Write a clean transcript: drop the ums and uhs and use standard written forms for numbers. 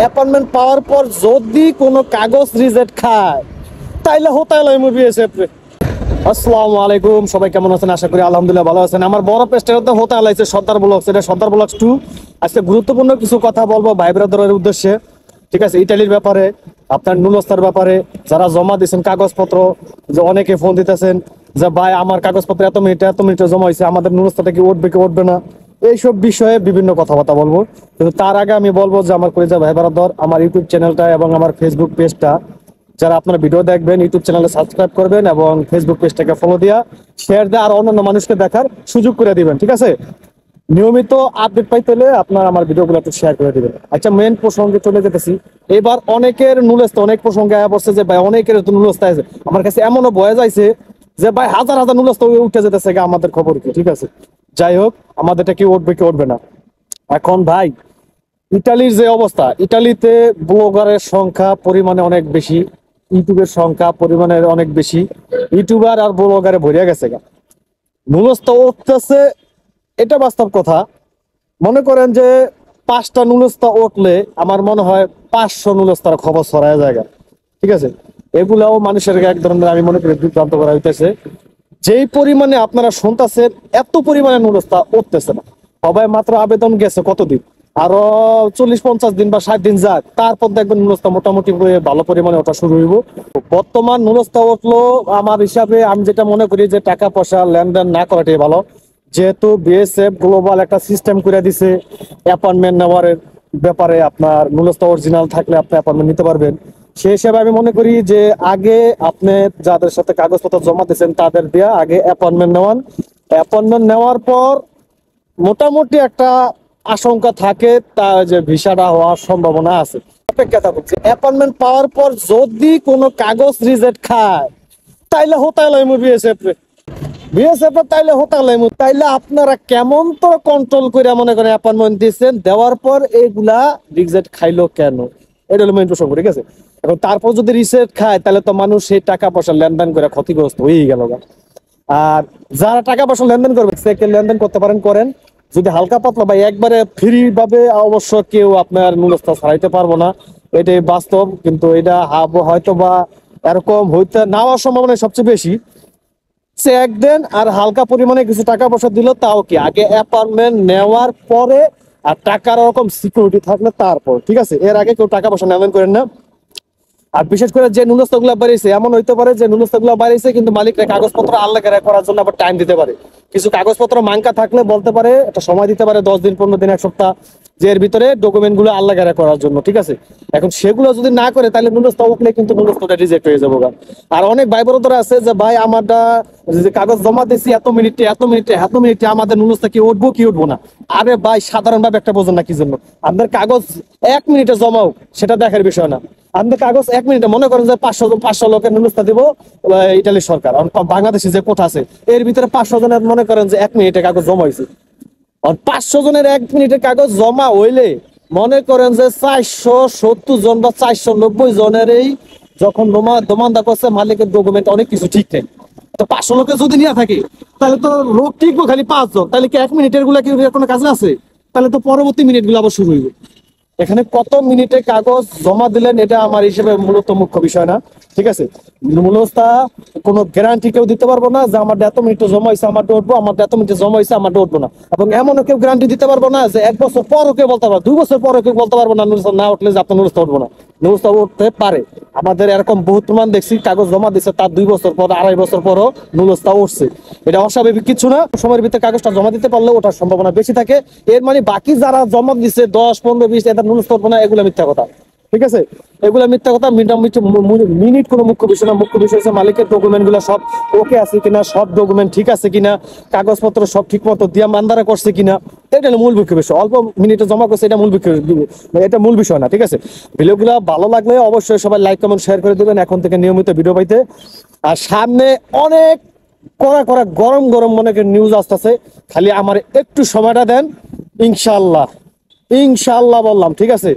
Appointment পাওয়ার পর যদি কোনো কাগজ রিজেক্ট খায় তাইলে হোতাইল বিএসএফ রে। আসসালামু আলাইকুম, সবাই কেমন আছেন? আশা করি আলহামদুলিল্লাহ ভালো আছেন। আমার বড় পেজটা হতে হোতাইল আছে সর্দার ব্লগস, এটা সর্দার ব্লগস 2। আজকে গুরুত্বপূর্ণ কিছু কথা বলবো ভাই ব্রাদারের উদ্দেশ্যে, ঠিক আছে? ইটালির ব্যাপারে, আপনার নুলস্তার ব্যাপারে, যারা জমা দিয়েছেন কাগজপত্র, যে অনেকে ফোন দিতেছেন যে ভাই আমার কাগজপত্র এত মিনিটে জমা হয়েছে, আমাদের নুলস্তাটা কি উঠবে কি উঠবে না, এইসব বিষয়ে বিভিন্ন কথাবার্তা বলবো। কিন্তু তার আগে আমি বলবো যে আমার কলিজা ভাই ব্রাদার, আমার ইউটিউব চ্যানেলটা এবং আমার ফেসবুক পেজটা, যারা আপনারা ভিডিও দেখবেন ইউটিউব চ্যানেলে সাবস্ক্রাইব করবেন এবং ফেসবুক পেজটাকে ফলো দিয়া শেয়ার দেওয়া আর অন্যান্য মানুষকে দেখার সুযোগ করে দিবেন, ঠিক আছে? নিয়মিত আপডেট পাইতে হলে আপনার আমার ভিডিওগুলো একটু শেয়ার করে দিবেন। আচ্ছা, মেন প্রসঙ্গে চলে যেতেছি। এবার অনেকের নুলস্তা, অনেক প্রসঙ্গে আয়া পড়ছে যে ভাই অনেকের তো নুলস্তা আছে। আমার কাছে এমনও বয়ে যাইছে যে ভাই হাজার হাজার নুলস্তা উঠে যেতেছে, আমাদের খবর কি? ঠিক আছে, যাই হোক, আমাদেরটা কি উঠবে কি উঠবে না। এখন ভাই ইটালির যে অবস্থা, ইটালিতে ব্লগারের সংখ্যা পরিমাণে অনেক বেশি, ইউটিউবের সংখ্যা পরিমাণে অনেক বেশি, ইউটিউবার আর ব্লগারে ভরিয়া গেছে গা। নুলস্তা উঠতেছে, এটা বাস্তব কথা। মনে করেন যে 5টা নুলস্তা উঠলে আমার মনে হয় 500 নুলস্তার খবর ছড়ায় জায়গা, ঠিক আছে? এগুলাও মানুষের এক ধরনের আমি মনে করি বিভ্রান্ত করা হইতেছে। যেই পরিমাণে আপনারা শুনতেছেন এত পরিমাণে নুলস্তা উঠতেছে না। সবাই মাত্র আবেদন গেছে কতদিন, আরো 40-50 দিন বা 60 দিন যাক, তারপর দেখবেন নুলস্তা মোটামুটি ভালো পরিমাণে ওঠা শুরু হইব। বর্তমান নুলস্তা উঠলো আমার হিসাবে, আমি যেটা মনে করি যে টাকা পয়সা লেনদেন না করাটাই ভালো। যেহেতু বিএসএফ গ্লোবাল একটা সিস্টেম করে দিছে অ্যাপয়েন্টমেন্ট নেওয়ার ব্যাপারে, আপনার নুলস্তা অরিজিনাল থাকলে আপনি অ্যাপয়েন্টমেন্ট নিতে পারবেন। সেই হিসাবে আমি মনে করি যে আগে আপনি যাদের সাথে কাগজপত্র জমা দিয়েছেন তাদের দিয়ে আগে অ্যাপয়েন্টমেন্ট নেওয়ান। অ্যাপয়েন্টমেন্ট নেওয়ার পর মোটামুটি একটা আশঙ্কা থাকে তা যে ভিসাটা হওয়ার সম্ভাবনা আছে। অপেক্ষা থাকছে, অ্যাপয়েন্টমেন্ট পাওয়ার পর যদি কোনো কাগজ রিজেক্ট খায় তাইলে হোতাইল বিএসএফ রে। বিএসএফ তাইলে হোতাইল, তাইলে আপনারা কেমন তো কন্ট্রোল করে মনে করেন অ্যাপয়েন্টমেন্ট দিচ্ছেন, দেওয়ার পর এইগুলা রিজেক্ট খাইলো কেন? এটা হলো মেইন প্রসঙ্গ, ঠিক আছে? এখন তারপর যদি রিজেক্ট খায় তাহলে তো মানুষ সেই টাকা পয়সা লেনদেন করে ক্ষতিগ্রস্ত হয়েই গেল। আর যারা টাকা পয়সা লেনদেন করবে সে লেনদেন করতে পারেন, করেন। যদি হালকা পাতলা বা একবারে ফ্রি ভাবে, অবশ্য কেউ আপনার নুলস্তা ছাড়াইতে পারবো না, এটাই বাস্তব। কিন্তু এটা হয়তো বা এরকম হইতে না হওয়ার সম্ভাবনা সবচেয়ে বেশি। চেক দেন আর হালকা পরিমাণে কিছু টাকা পয়সা দিল, তাও কি আগে অ্যাপয়েন্টমেন্ট নেওয়ার পরে, আর টাকার ওরকম সিকিউরিটি থাকলে তারপর, ঠিক আছে? এর আগে কেউ টাকা পয়সা লেনদেন করেন না। আর বিশেষ করে যে নুলস্তা গুলা বাড়িয়েছে, এমন হইতে পারে যে নুলস্তা গুলা বাড়িয়েছে কিন্তু মালিকরা কাগজপত্র আল্লাহ করার জন্য আবার টাইম দিতে পারে। কিছু কাগজপত্র মাঙ্কা থাকলে বলতে পারে, একটা সময় দিতে পারে 10 দিন, 15 দিন, 1 সপ্তাহ, যে এর ভিতরে ডকুমেন্ট গুলো আল্লাহ করার জন্য, ঠিক আছে? এখন সেগুলো যদি না করে তাহলে নুলস্তা উঠলে কিন্তু নুলস্তাটা রিজেক্ট হয়ে যাবো। আর অনেক ভাই বোনরা আছে যে ভাই আমারটা যে কাগজ জমা দিচ্ছি এত মিনিটে আমাদের নুলস্তা কি উঠবো কি উঠবো না। আরে ভাই সাধারণভাবে একটা বোঝেন না কি জন্য আপনার কাগজ 1 মিনিটে জমাও, সেটা দেখার বিষয় না। আমাদের কাগজ 1 মিনিটে, মনে করেন যে 500 লোকের নুলস্তা দিব ইটালির সরকার, বাংলাদেশে যে কোটা আছে এর ভিতরে 500 জনের মনে করেন যে 1 মিনিটে কাগজ জমা হয়েছে। আর 500 জনের 1 মিনিটে কাগজ জমা হইলে মনে করেন যে 470 জন বা 490 জনের এই যখন দোমান্দা করছে মালিকের ডকুমেন্ট অনেক কিছু ঠিক নেই। তো 500 লোকের যদি নিয়ে থাকে তাহলে তো লোক টিকবো খালি 5 জন, তাহলে কি 1 মিনিটের গুলা কি কোনো কাজে আছে? তাহলে তো পরবর্তী মিনিট গুলো আবার শুরু হইবে। এখানে কত মিনিটে কাগজ জমা দিলেন এটা আমার হিসেবে মূলত মুখ্য বিষয় না, ঠিক আছে? মূলত কোনো গ্যারান্টি কেউ দিতে পারবো না যে আমার এত মিনিটে জমা হয়েছে আমার উঠবো, আমার এত মিনিটে জমা হয়েছে আমার উঠবো না। এবং এমনও কেউ গ্যারান্টি দিতে পারবো না যে 1 বছর পরও কেউ বলতে পারবো, 2 বছর পরও কেউ বলতে পারবো না নুলস্তা না উঠলে যে আপনার নুলস্তা উঠবো না। নুলস্তা উঠতে পারে, আমাদের এরকম বহুত প্রমাণ দেখছি, কাগজ জমা দিচ্ছে তার 2 বছর পর, 2.5 বছর পরও নুলস্তা উঠছে। এটা অস্বাভাবিক কিছু না। সময়ের ভিতরে কাগজটা জমা দিতে পারলে ওটার সম্ভাবনা বেশি থাকে। এর মানে বাকি যারা জমা দিচ্ছে 10, 15, 20 এটা নুলস্তা উঠবো না, এগুলো মিথ্যা কথা, ঠিক আছে? এগুলো মিথ্যা কথা। মিনিট কোনো মুখ্য বিষয় না। মুখ্য বিষয় হচ্ছে মালিকের ডকুমেন্ট গুলো সব ওকে আছে কিনা, সব ডকুমেন্ট ঠিক আছে কিনা, কাগজপত্র সব ঠিক মতো দিয়া মান্দারা করছে কিনা, এটা হলো মূল মুখ্য বিষয়। অল্প মিনিটে জমা করছে এটা এটা মূল বিষয় না, ঠিক আছে? ভিডিওগুলো ভালো লাগলে অবশ্যই সবাই লাইক, কমেন্ট, শেয়ার করে দেবেন এখন থেকে নিয়মিত ভিডিও পাইতে। আর সামনে অনেক কড়া গরম গরম মনে করেন নিউজ আসতেছে, খালি আমার একটু সময়টা দেন। ইনশাল্লাহ বললাম, ঠিক আছে?